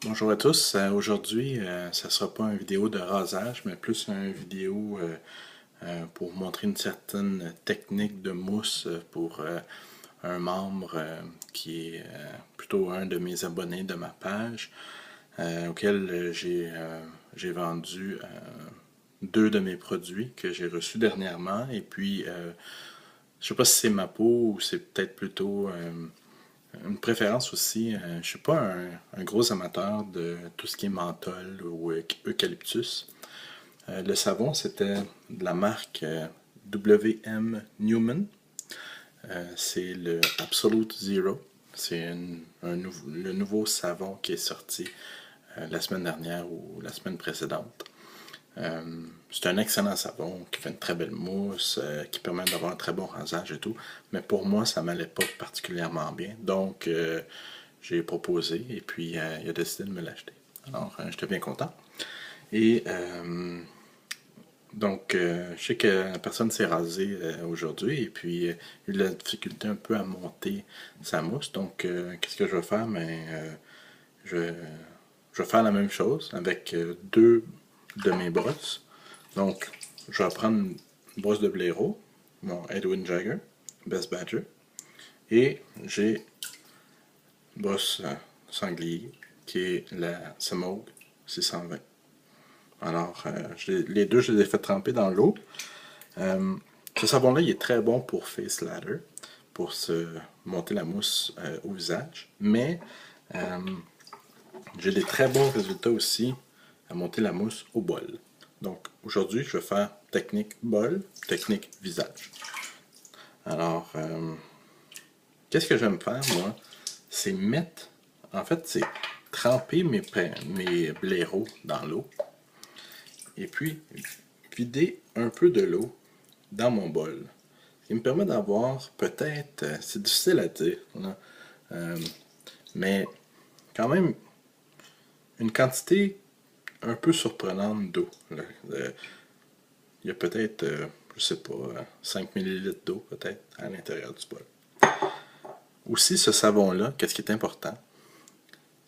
Bonjour à tous. Aujourd'hui, ça ne sera pas une vidéo de rasage, mais plus une vidéo pour montrer une certaine technique de mousse pour un membre qui est plutôt un de mes abonnés de ma page, auquel j'ai vendu deux de mes produits que j'ai reçus dernièrement. Et puis, je sais pas si c'est ma peau ou c'est peut-être plutôt une préférence aussi. Je ne suis pas un gros amateur de tout ce qui est menthol ou eucalyptus. Le savon, c'était de la marque W.M. Newman. C'est le Absolute Zero. C'est le nouveau savon qui est sorti la semaine dernière ou la semaine précédente. C'est un excellent savon qui fait une très belle mousse, qui permet d'avoir un très bon rasage et tout. Mais pour moi, ça m'allait pas particulièrement bien. Donc, j'ai proposé et puis il a décidé de me l'acheter. Alors, j'étais bien content. Et donc, je sais que la personne s'est rasée aujourd'hui et puis il a eu de la difficulté un peu à monter sa mousse. Donc, qu'est-ce que je vais faire? Je, je vais faire la même chose avec deux de mes brosses. Donc, je vais prendre une brosse de blaireau, mon Edwin Jagger, Best Badger, et j'ai une brosse sanglier qui est la Semogue 620. Alors, les deux, je les ai fait tremper dans l'eau. Ce savon-là, il est très bon pour face lather, pour se monter la mousse au visage, mais j'ai des très bons résultats aussi à monter la mousse au bol. Donc aujourd'hui, je vais faire technique bol, technique visage. Alors, qu'est-ce que j'aime faire, moi? C'est mettre, en fait, c'est tremper mes blaireaux dans l'eau et puis vider un peu de l'eau dans mon bol. Ce qui me permet d'avoir peut-être, c'est difficile à dire, mais quand même une quantité un peu surprenante d'eau. Il y a peut-être, je sais pas, 5 ml d'eau peut-être à l'intérieur du bol. Aussi, ce savon-là, qu'est-ce qui est important?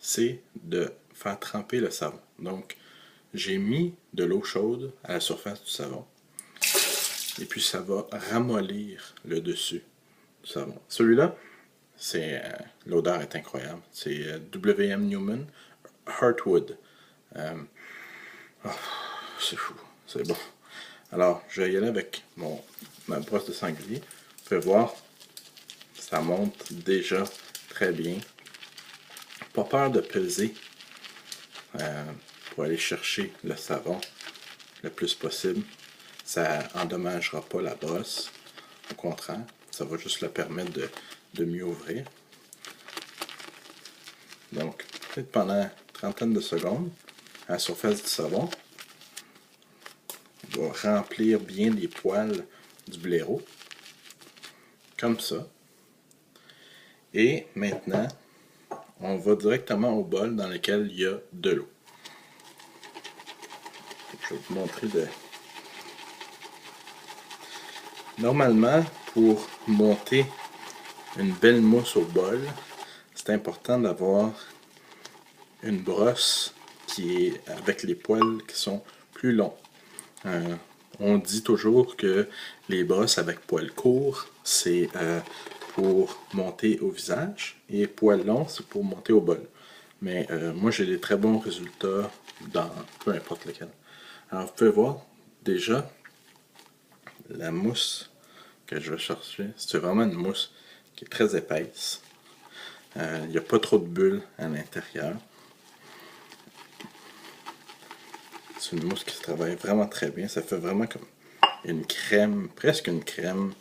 C'est de faire tremper le savon. Donc, j'ai mis de l'eau chaude à la surface du savon. Et puis, ça va ramollir le dessus du savon. Celui-là, l'odeur est incroyable. C'est W.M. Newman Heartwood. Oh, c'est fou, c'est bon. Alors, je vais y aller avec ma brosse de sanglier. Vous pouvez voir, ça monte déjà très bien. Pas peur de peser pour aller chercher le savon le plus possible. Ça endommagera pas la brosse. Au contraire, ça va juste le permettre de mieux ouvrir. Donc, peut-être pendant une trentaine de secondes, à la surface du savon, on va remplir bien les poils du blaireau. Comme ça. Et maintenant, on va directement au bol dans lequel il y a de l'eau. Je vais vous montrer de... Normalement, pour monter une belle mousse au bol, c'est important d'avoir une brosse qui est avec les poils qui sont plus longs. On dit toujours que les brosses avec poils courts, c'est pour monter au visage et poils longs, c'est pour monter au bol. Mais moi, j'ai des très bons résultats dans peu importe lequel. Alors, vous pouvez voir déjà la mousse que je vais chercher. C'est vraiment une mousse qui est très épaisse. Il n'y a pas trop de bulles à l'intérieur. C'est une mousse qui se travaille vraiment très bien. Ça fait vraiment comme une crème, presque une crème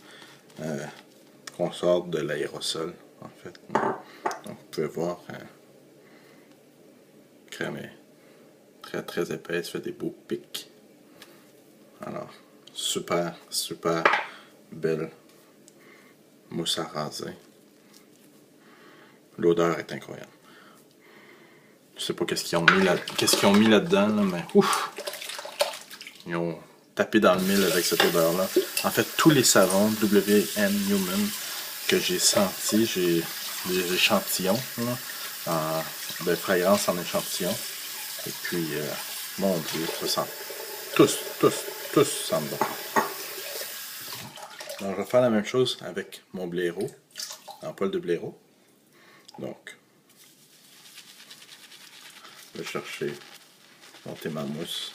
qu'on sort de l'aérosol, en fait. Donc, vous pouvez voir, la crème est très très épaisse, fait des beaux pics. Alors, super, super belle mousse à raser. L'odeur est incroyable. Je sais pas qu'est-ce qu'ils ont mis là-dedans, là, mais ouf! Ils ont tapé dans le mille avec cette odeur-là. En fait, tous les savons W.M. Newman que j'ai sentis, j'ai des échantillons, là, de fragrance en échantillon. Et puis, mon Dieu, ça sent tous sentent bon. Donc, je vais faire la même chose avec mon blaireau, en poil de blaireau. Donc, je vais chercher, monter ma mousse.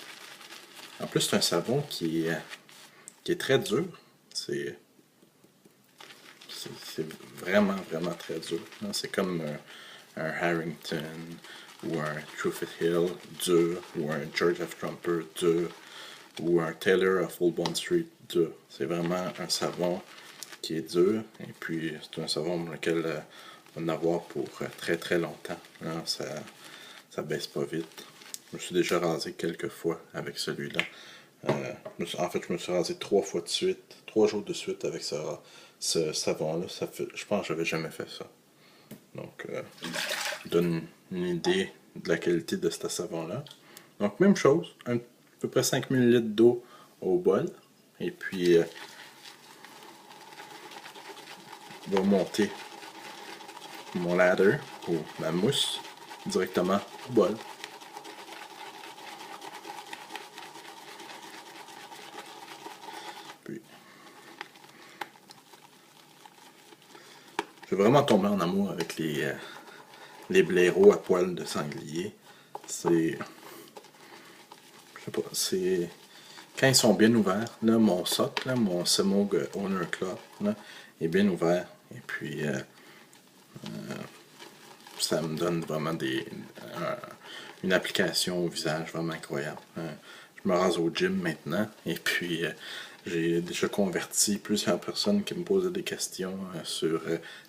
En plus, c'est un savon qui est très dur. C'est vraiment très dur. C'est comme un Harrington ou un Truffit Hill dur ou un George F. Trumper dur ou un Taylor of Old Bond Street dur. C'est vraiment un savon qui est dur et puis c'est un savon pour lequel on va en avoir pour très longtemps. Là, ça baisse pas vite. Je me suis déjà rasé quelques fois avec celui-là. En fait, je me suis rasé 3 fois de suite, 3 jours de suite avec ce savon-là. Je pense que j'avais jamais fait ça. Donc, donne une idée de la qualité de ce savon-là. Donc, même chose, à peu près 5 ml d'eau au bol. Et puis, je vais monter mon ladder ou ma mousse directement au bol. Puis, j'ai vraiment tombé en amour avec les blaireaux à poils de sanglier. C'est... Je sais pas, c'est... Quand ils sont bien ouverts, là, mon soc, là, mon Semog Owner Club, là, est bien ouvert. Et puis, ça me donne vraiment une application au visage vraiment incroyable. Je me rase au gym maintenant. Et puis, j'ai déjà converti plusieurs personnes qui me posaient des questions sur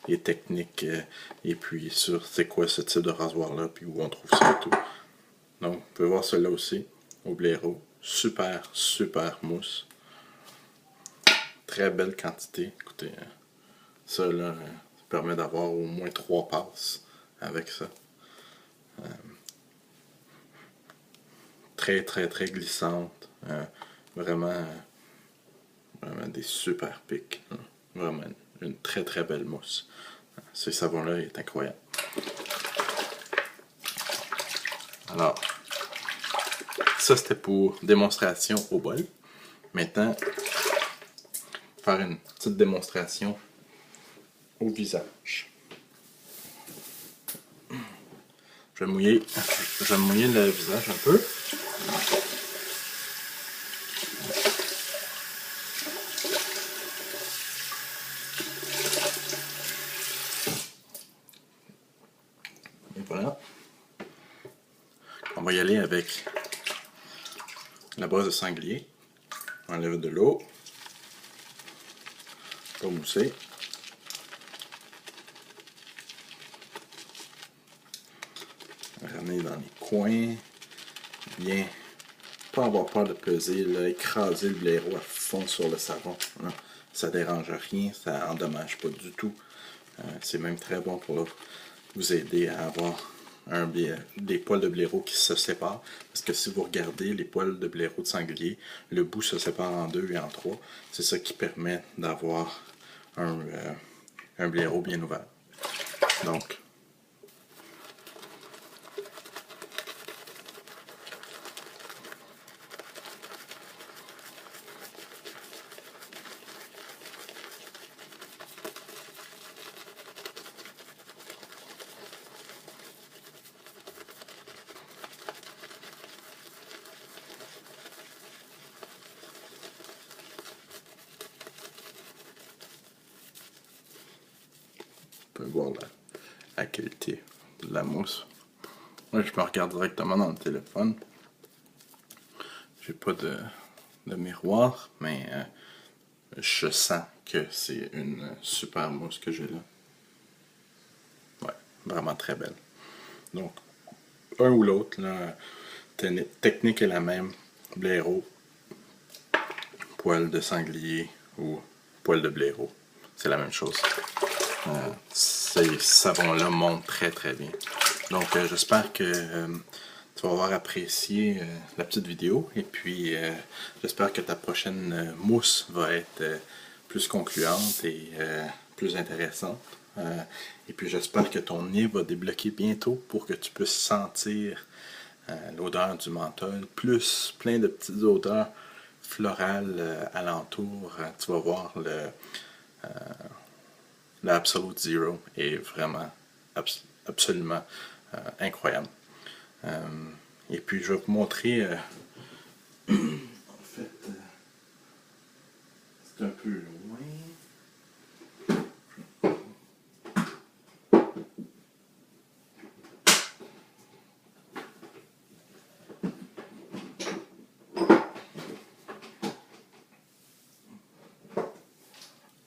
les techniques et puis sur c'est quoi ce type de rasoir-là, puis où on trouve ça et tout. Donc, vous pouvez voir celui-là aussi, au blaireau. Super mousse. Très belle quantité. Écoutez, ça là, ça permet d'avoir au moins 3 passes avec ça. Très glissante. Vraiment des super pics. Vraiment une très belle mousse. Ce savon-là est incroyable. Alors, ça c'était pour démonstration au bol. Maintenant, faire une petite démonstration au visage. Je vais mouiller le visage un peu. Et voilà. On va y aller avec la base de sanglier. On enlève de l'eau. Pour mousser. Ramener dans les coins. Bien. Pas avoir peur de peser, là, écraser le blaireau à fond sur le savon. Non, ça dérange rien, ça endommage pas du tout. C'est même très bon pour vous aider à avoir des poils de blaireau qui se séparent. Parce que si vous regardez les poils de blaireau de sanglier, le bout se sépare en 2 et en 3. C'est ça qui permet d'avoir un blaireau bien ouvert. Donc, on peut voir la qualité de la mousse. Moi, je me regarde directement dans le téléphone. J'ai pas de miroir, mais je sens que c'est une super mousse que j'ai là. Ouais, vraiment très belle. Donc, un ou l'autre, la technique est la même. Blaireau, poil de sanglier ou poil de blaireau. C'est la même chose. Ces savons-là montent très bien. Donc, j'espère que tu vas avoir apprécié la petite vidéo. Et puis, j'espère que ta prochaine mousse va être plus concluante et plus intéressante. Et puis j'espère que ton nez va débloquer bientôt pour que tu puisses sentir l'odeur du menthol, plus plein de petites odeurs florales alentour. Tu vas voir le Absolute Zero est vraiment absolument incroyable. Et puis je vais vous montrer en fait c'est un peu loin.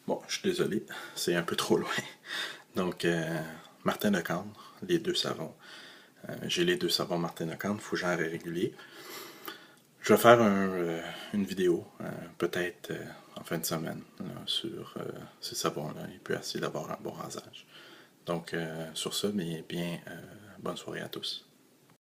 Bon, je suis désolé, c'est un peu trop loin. Donc, Martin de Candre, les deux savons. J'ai les deux savons Martin de Candre, fougère et régulier. Je vais faire une vidéo, peut-être en fin de semaine, là, sur ces savons-là, et puis essayer d'avoir un bon rasage. Donc, sur ça, bien, bonne soirée à tous.